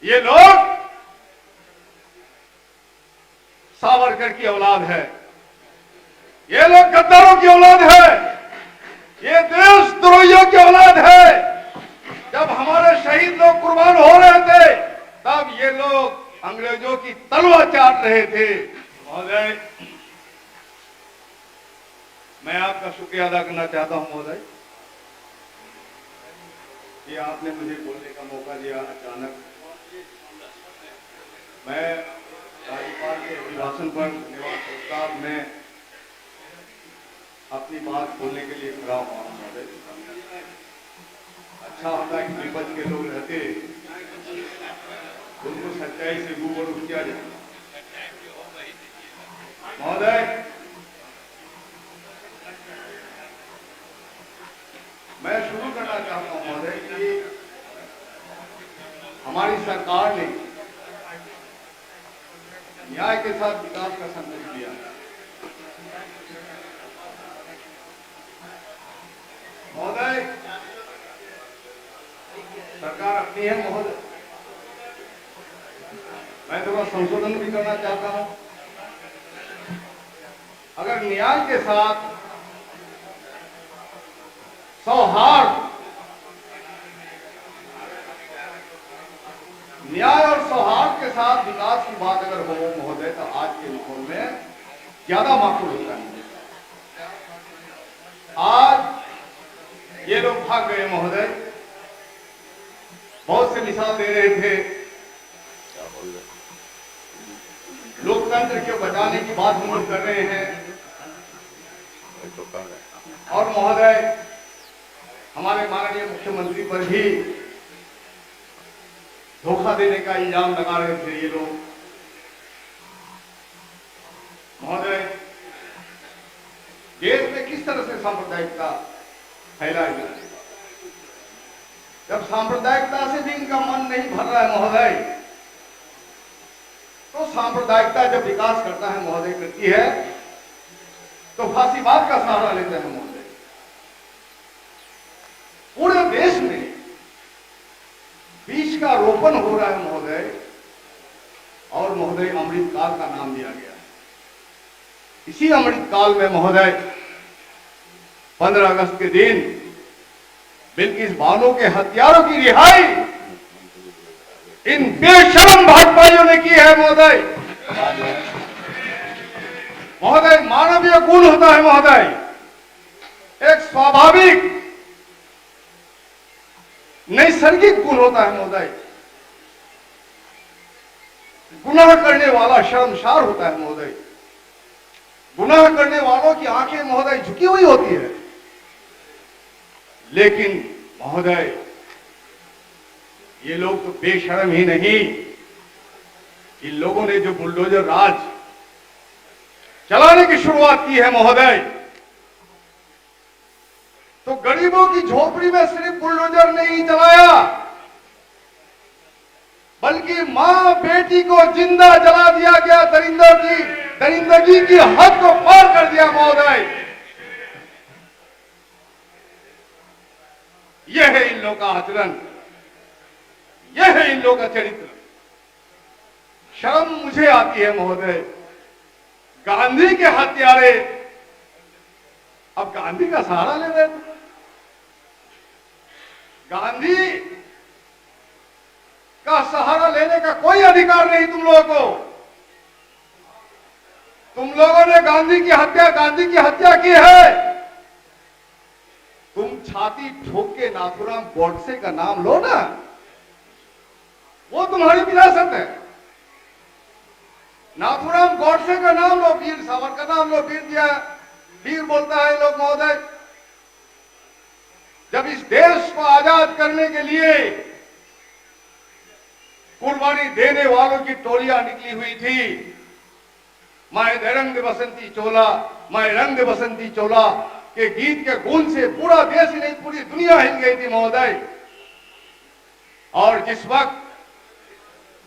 ये लोग सावरकर की औलाद है, ये लोग गद्दारों की औलाद है, ये देशद्रोहियों की औलाद है। जब हमारे शहीद लोग कुर्बान हो रहे थे तब ये लोग अंग्रेजों की तलवार चाट रहे थे। महोदय, मैं आपका शुक्रिया अदा करना चाहता हूं महोदय कि आपने मुझे बोलने का मौका दिया। अचानक मैं राज्यपाल के अभिभाषण पर निवास प्रस्ताव में अपनी बात बोलने के लिए खड़ा हुआ हूं महोदय। अच्छा होता कि विपक्ष के लोग रहते, उनको सच्चाई से रूबरू किया जाए। महोदय, मैं शुरू करना चाहता हूं महोदय कि हमारी सरकार ने न्याय के साथ विकास का संदेश दिया। महोदय, सरकार अपनी है महोदय, मैं थोड़ा संशोधन भी करना चाहता हूं। अगर न्याय के साथ सौहार्द, न्याय और सौहार्द के साथ विकास की बात अगर हो महोदय तो आज के माहौल में ज्यादा माकूल होता है। आज ये लोग भाग गए महोदय, बहुत से मिसाल दे रहे थे, लोकतंत्र को बचाने की बात हम लोग कर रहे हैं। और महोदय, हमारे माननीय मुख्यमंत्री पर भी धोखा देने का इल्जाम लगा रहे थे ये लोग। महोदय, देश में किस तरह से सांप्रदायिकता फैलाई जा रही है, जब सांप्रदायिकता से भी इनका मन नहीं भर रहा है महोदय, तो सांप्रदायिकता जब विकास करता है महोदय, करती है तो फांसीवाद का सहारा लेते हैं महोदय। पूरे देश में बीज का रोपण हो रहा है महोदय, और महोदय अमृत काल का नाम दिया गया है। इसी अमृत काल में महोदय 15 अगस्त के दिन बिल्किस बानो के हत्यारों की रिहाई इन बेशरम भाजपाइयों ने की है महोदय। महोदय, मानवीय गुण होता है महोदय, एक स्वाभाविक नैसर्गिक गुण होता है महोदय। गुनाह करने वाला शर्मसार होता है महोदय, गुनाह करने वालों की आंखें महोदय झुकी हुई होती है। लेकिन महोदय, ये लोग तो बेशर्म ही नहीं, इन लोगों ने जो बुलडोजर राज चलाने की शुरुआत की है महोदय, तो गरीबों की झोपड़ी में सिर्फ बुलडोजर नहीं चलाया, बल्कि मां बेटी को जिंदा जला दिया गया, दरिंदगी की हद को पार कर दिया महोदय। यह है इन लोगों का आचरण, यह है इन लोगों का चरित्र। शर्म मुझे आती है महोदय, गांधी के हत्यारे अब गांधी का सहारा ले रहे थे। गांधी का सहारा लेने का कोई अधिकार नहीं तुम लोगों को। तुम लोगों ने गांधी की हत्या की है। तुम छाती ठोक के नाथुराम गोडसे का नाम लो ना, वो तुम्हारी विरासत है। नाथुराम गोडसे का नाम लो, वीर सावरकर का नाम लो, वीर बोलता है लोग महोदय। जब इस देश को आजाद करने के लिए कुर्बानी देने वालों की टोलियां निकली हुई थी, माए रंग बसंती चोला, माए रंग बसंती चोला के गीत के गूंज से पूरा देश ही नहीं पूरी दुनिया हिल गई थी महोदय। और जिस वक्त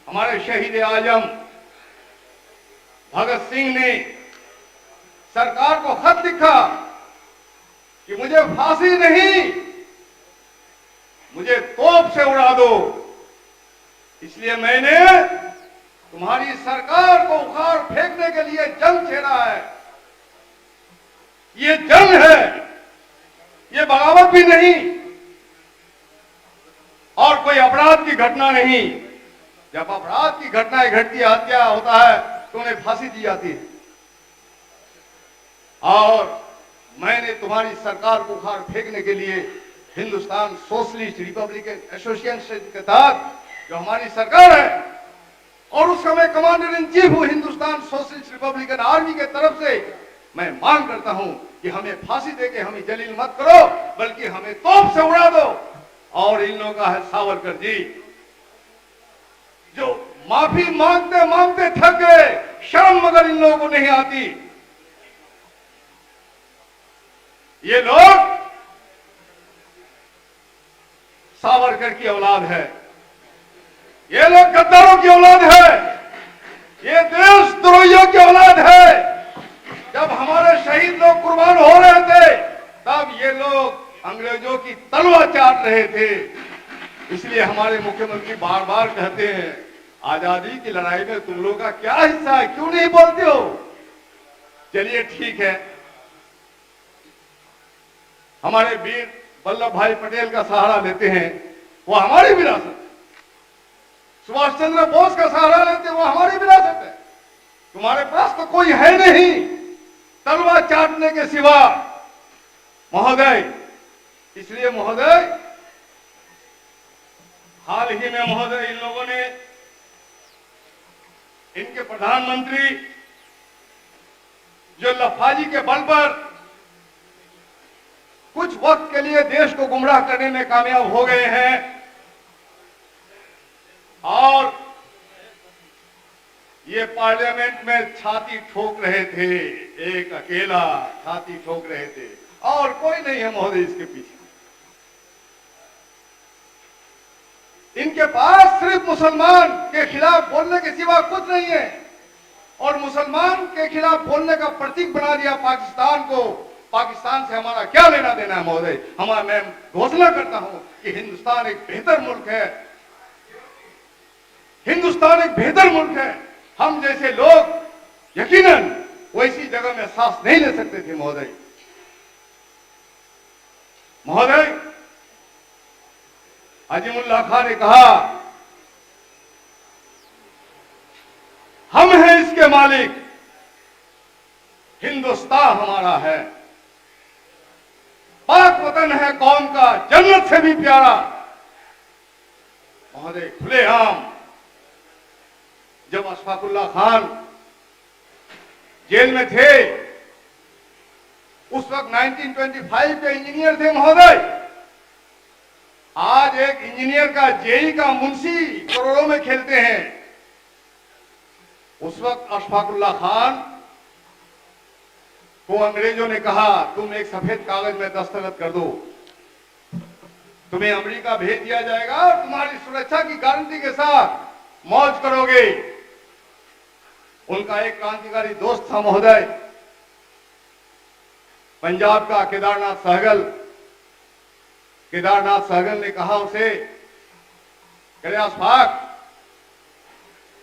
हमारे शहीद आजम भगत सिंह ने सरकार को खत लिखा कि मुझे फांसी नहीं, मुझे तोप से उड़ा दो, इसलिए मैंने तुम्हारी सरकार को उखाड़ फेंकने के लिए जंग छेड़ा है। ये जंग है, ये बगावत भी नहीं और कोई अपराध की घटना नहीं। जब अपराध की घटनाएं घटती है, हत्या होता है, तो उन्हें फांसी दी जाती है। और मैंने तुम्हारी सरकार को उखाड़ फेंकने के लिए हिंदुस्तान सोशलिस्ट रिपब्लिकन एसोसिएशन के तहत जो हमारी सरकार है, और उस समय कमांडर इन चीफ हूं हिंदुस्तान सोशलिस्ट रिपब्लिकन आर्मी के तरफ से, मैं मांग करता हूं कि हमें फांसी देके हमें जलील मत करो, बल्कि हमें तोप से उड़ा दो। और इन लोगों का है सावरकर जी, जो माफी मांगते मांगते थक गए, शर्म मगर इन लोगों को नहीं आती। ये लोग सावरकर की औलाद है, ये लोग गद्दारों की औलाद है, ये देशद्रोहियों की औलाद है। जब हमारे शहीद लोग कुर्बान हो रहे थे, तब ये लोग अंग्रेजों की तलवार चाट रहे थे। इसलिए हमारे मुख्यमंत्री बार बार कहते हैं, आजादी की लड़ाई में तुम लोगों का क्या हिस्सा है, क्यों नहीं बोलते हो? चलिए ठीक है, हमारे वीर वल्लभ भाई पटेल का सहारा लेते हैं, वो हमारी विरासत है। सुभाष चंद्र बोस का सहारा लेते हैं, वो हमारी विरासत है। तुम्हारे पास तो कोई है नहीं तलवार चाटने के सिवा, महोदय। इसलिए महोदय, हाल ही में महोदय इन लोगों ने, इनके प्रधानमंत्री जो लफाजी के बल पर कुछ वक्त के लिए देश को गुमराह करने में कामयाब हो गए हैं, और ये पार्लियामेंट में छाती ठोक रहे थे, एक अकेला छाती ठोक रहे थे, और कोई नहीं है महोदय इसके पीछे। इनके पास सिर्फ मुसलमान के खिलाफ बोलने के सिवा कुछ नहीं है, और मुसलमान के खिलाफ बोलने का प्रतीक बना दिया पाकिस्तान को। पाकिस्तान से हमारा क्या लेना देना है महोदय? मैं घोषणा करता हूं कि हिंदुस्तान एक बेहतर मुल्क है, हिंदुस्तान एक बेहतर मुल्क है। हम जैसे लोग यकीनन वैसी जगह में सांस नहीं ले सकते थे महोदय। महोदय, अजीमुल्लाह खान ने कहा, हम हैं इसके मालिक, हिंदुस्तान हमारा है, पाक वतन है कौम का, जन्नत से भी प्यारा। महोदय, खुलेआम जब अशफाकुल्लाह खान जेल में थे, उस वक्त 1925 के इंजीनियर थे महोदय। आज एक इंजीनियर का, जेई का मुंशी करोड़ों में खेलते हैं। उस वक्त अशफाकुल्लाह खान को अंग्रेजों ने कहा, तुम एक सफेद कागज में दस्तखत कर दो, तुम्हें अमेरिका भेज दिया जाएगा और तुम्हारी सुरक्षा की गारंटी के साथ मौज करोगे। उनका एक क्रांतिकारी दोस्त था महोदय, पंजाब का केदारनाथ सहगल। केदारनाथ सहगल ने कहा उसे, कहे अशफाक,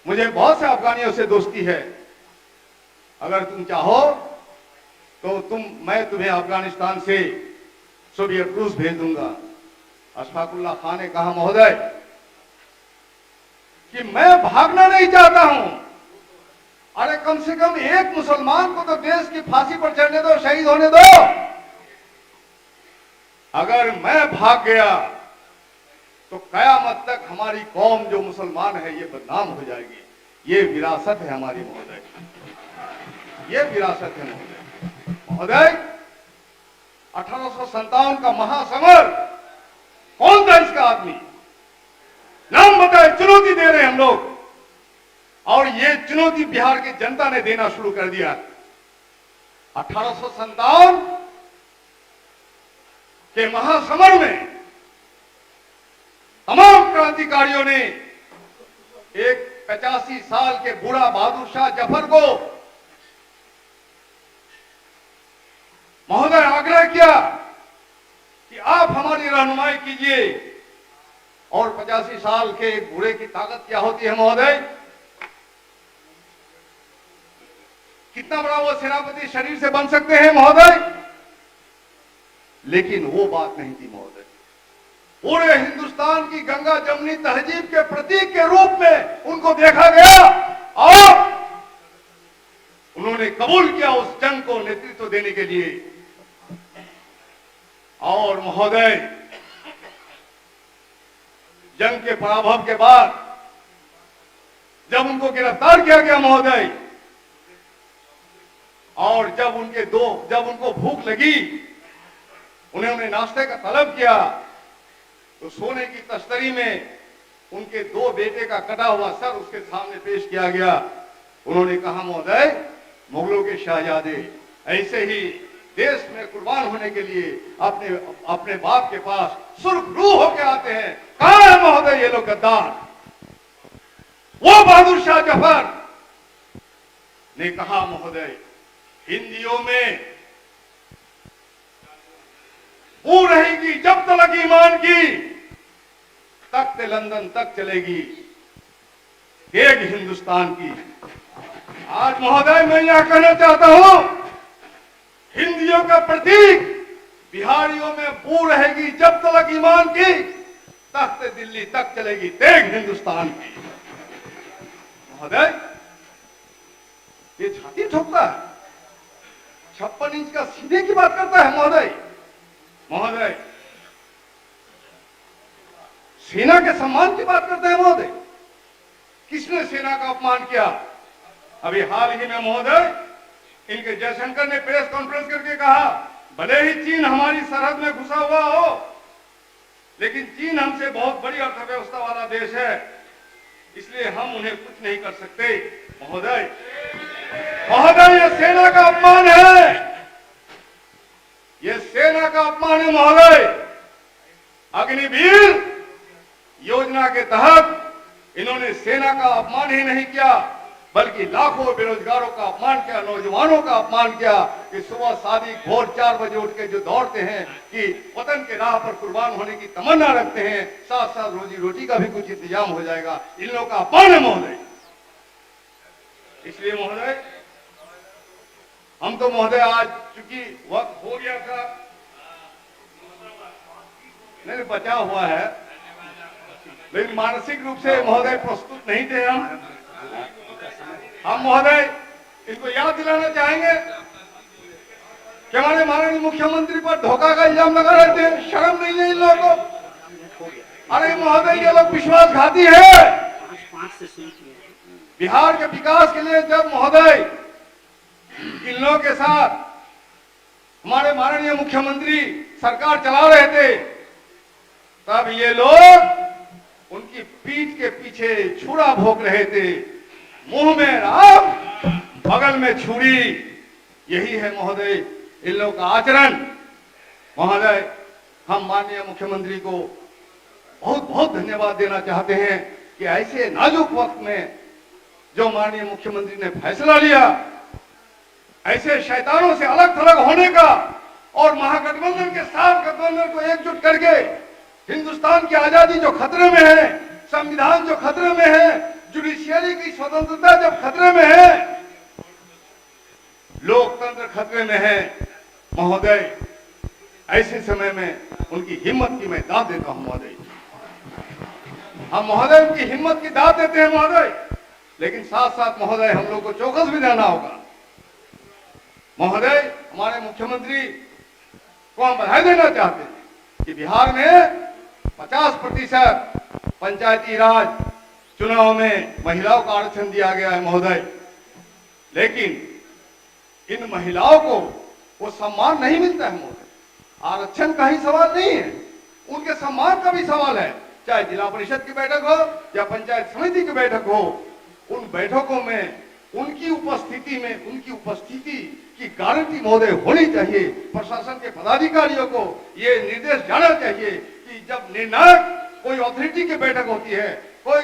मुझे बहुत से अफगानियों से दोस्ती है, अगर तुम चाहो तो मैं तुम्हें अफगानिस्तान से सोवियत रूस भेज दूंगा। अशफाकुल्लाह खान ने कहा, महोदय कि मैं भागना नहीं चाहता हूं, अरे कम से कम एक मुसलमान को तो देश की फांसी पर चढ़ने दो, शहीद होने दो। अगर मैं भाग गया तो कयामत तक हमारी कौम जो मुसलमान है ये बदनाम हो जाएगी। ये विरासत है हमारी महोदय, ये विरासत है महोदय। महोदय, 1857 का महासमर, कौन था इसका आदमी? नाम बताए, चुनौती दे रहे हम लोग, और ये चुनौती बिहार की जनता ने देना शुरू कर दिया। 1857 के महासमर में तमाम क्रांतिकारियों ने एक 85 साल के बूढ़ा बहादुर शाह जफर को महोदय आग्रह किया कि आप हमारी रहनुमाई कीजिए, और 85 साल के एक बूढ़े की ताकत क्या होती है महोदय? कितना बड़ा वो सेनापति शरीर से बन सकते हैं महोदय, लेकिन वो बात नहीं थी महोदय। पूरे हिंदुस्तान की गंगा जमुनी तहजीब के प्रतीक के रूप में उनको देखा गया और उन्होंने कबूल किया उस जंग को नेतृत्व देने के लिए। और महोदय, जंग के पराभव के बाद जब उनको गिरफ्तार किया गया महोदय, और जब उनको भूख लगी, उन्होंने नाश्ते का तलब किया, तो सोने की तश्तरी में उनके 2 बेटे का कटा हुआ सर उसके सामने पेश किया गया। उन्होंने कहा, महोदय, मुगलों के शहजादे ऐसे ही देश में कुर्बान होने के लिए अपने बाप के पास सुर्खरू होके आते हैं। कहां है महोदय ये लोग गद्दार? वो बहादुर शाह जफर ने कहा, महोदय, हिंदियों में वो रहेगी जब तक ईमान की, तख्त लंदन तक चलेगी एक हिंदुस्तान की। आज महोदय मैं यह कहना चाहता हूं, हिंदियों का प्रतीक बिहारियों में वो रहेगी जब तक ईमान की, तख्त दिल्ली तक चलेगी तेग हिंदुस्तान की। महोदय, ये छाती ठोकता है, 56 इंच का सीने की बात करता है महोदय। महोदय, सेना के सम्मान की बात करते हैं महोदय। किसने सेना का अपमान किया? अभी हाल ही में महोदय इनके जयशंकर ने प्रेस कॉन्फ्रेंस करके कहा, भले ही चीन हमारी सरहद में घुसा हुआ हो, लेकिन चीन हमसे बहुत बड़ी अर्थव्यवस्था वाला देश है, इसलिए हम उन्हें कुछ नहीं कर सकते। महोदय, ये सेना का अपमान है, ये सेना का अपमान है महोदय। अग्निवीर योजना के तहत इन्होंने सेना का अपमान ही नहीं किया, बल्कि लाखों बेरोजगारों का अपमान किया, नौजवानों का अपमान किया कि सुबह शादी भोर 4 बजे उठ के जो दौड़ते हैं कि वतन के राह पर कुर्बान होने की तमन्ना रखते हैं, साथ साथ रोजी रोटी का भी कुछ इंतजाम हो जाएगा, इन लोगों का अपमान है महोदय। इसलिए महोदय, हम तो महोदय आज चूंकि वक्त हो गया था, नहीं बचा हुआ है, लेकिन मानसिक रूप से महोदय प्रस्तुत नहीं थे हम महोदय इनको याद दिलाना चाहेंगे कि हमारे माननीय मुख्यमंत्री पर धोखा का इल्जाम लगा रहे थे। शर्म नहीं है इन लोगों को? अरे महोदय, ये लोग विश्वासघाती है। बिहार के विकास के लिए जब महोदय इन लोगों के साथ हमारे माननीय मुख्यमंत्री सरकार चला रहे थे, तब ये लोग उनकी पीठ के पीछे छुरा भोंक रहे थे, मुंह में राम बगल में छुरी। यही है महोदय इन लोगों का आचरण। महोदय, हम माननीय मुख्यमंत्री को बहुत बहुत धन्यवाद देना चाहते हैं कि ऐसे नाजुक वक्त में जो माननीय मुख्यमंत्री ने फैसला लिया, ऐसे शैतानों से अलग थलग होने का और महागठबंधन के साथ गठबंधन को एकजुट करके हिंदुस्तान की आजादी जो खतरे में है, संविधान जो खतरे में है, जुडिशियरी की स्वतंत्रता जब खतरे में है, लोकतंत्र खतरे में है, महोदय ऐसे समय में उनकी हिम्मत की मैं दाद देता हूं महोदय। हम महोदय उनकी हिम्मत की दाद देते हैं महोदय, लेकिन साथ साथ महोदय हम लोग को चौकस भी रहना होगा। महोदय, हमारे मुख्यमंत्री को हम बधाई देना चाहते हैं कि बिहार में 50% पंचायती राज चुनाव में महिलाओं का आरक्षण दिया गया है महोदय, लेकिन इन महिलाओं को वो सम्मान नहीं मिलता है महोदय। आरक्षण का ही सवाल नहीं है, उनके सम्मान का भी सवाल है। चाहे जिला परिषद की बैठक हो या पंचायत समिति की बैठक हो, उन बैठकों में उनकी उपस्थिति की गारंटी महोदय होनी चाहिए। प्रशासन के पदाधिकारियों को ये निर्देश जाना चाहिए कि जब निर्णायक कोई अथॉरिटी की बैठक होती है, कोई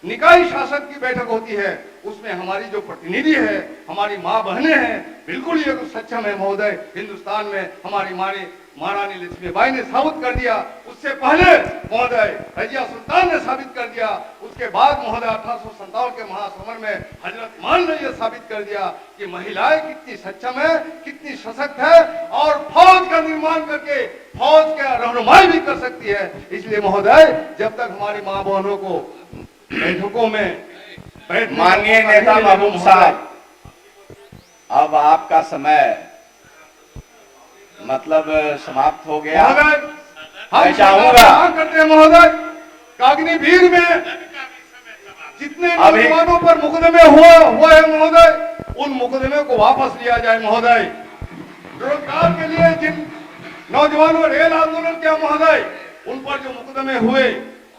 निकाय शासन की बैठक होती है, उसमें हमारी जो प्रतिनिधि है, हमारी माँ बहनें हैं, बिल्कुल ये सक्षम है महोदय। हिंदुस्तान में हमारी महारानी लक्ष्मीबाई ने साबित कर दिया, उससे पहले महोदय रजिया सुल्तान ने साबित कर दिया, उसके बाद महोदय 1857 के महासमर में हजरत मान ने यह साबित कर दिया कि महिलाएं कितनी सक्षम है, कितनी सशक्त है और फौज का निर्माण करके फौज का रहनुमाई भी कर सकती है। इसलिए महोदय जब तक हमारी माँ बहनों को बैठकों में माननीय नेता महबूब साहब, अब आपका समय मतलब समाप्त हो गया। हम चाहूंगा करते हैं महोदय कागनीवीर में जितने नौजवानों पर मुकदमे हुए हैं महोदय, उन मुकदमे को वापस लिया जाए महोदय। रोजगार के लिए जिन नौजवानों रेल आंदोलन किया महोदय, उन पर जो मुकदमे हुए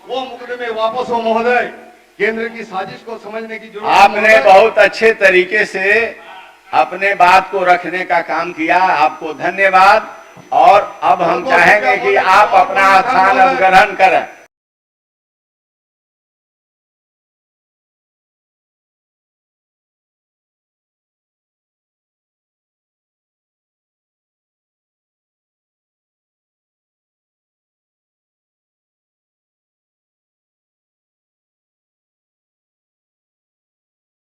वो मुकदमे वापस हो महोदय। केंद्र की साजिश को समझने की जरूरत है। आपने बहुत अच्छे तरीके से अपने बात को रखने का काम किया, आपको धन्यवाद। और अब हम चाहेंगे कि आप अपना स्थान अब ग्रहण करें।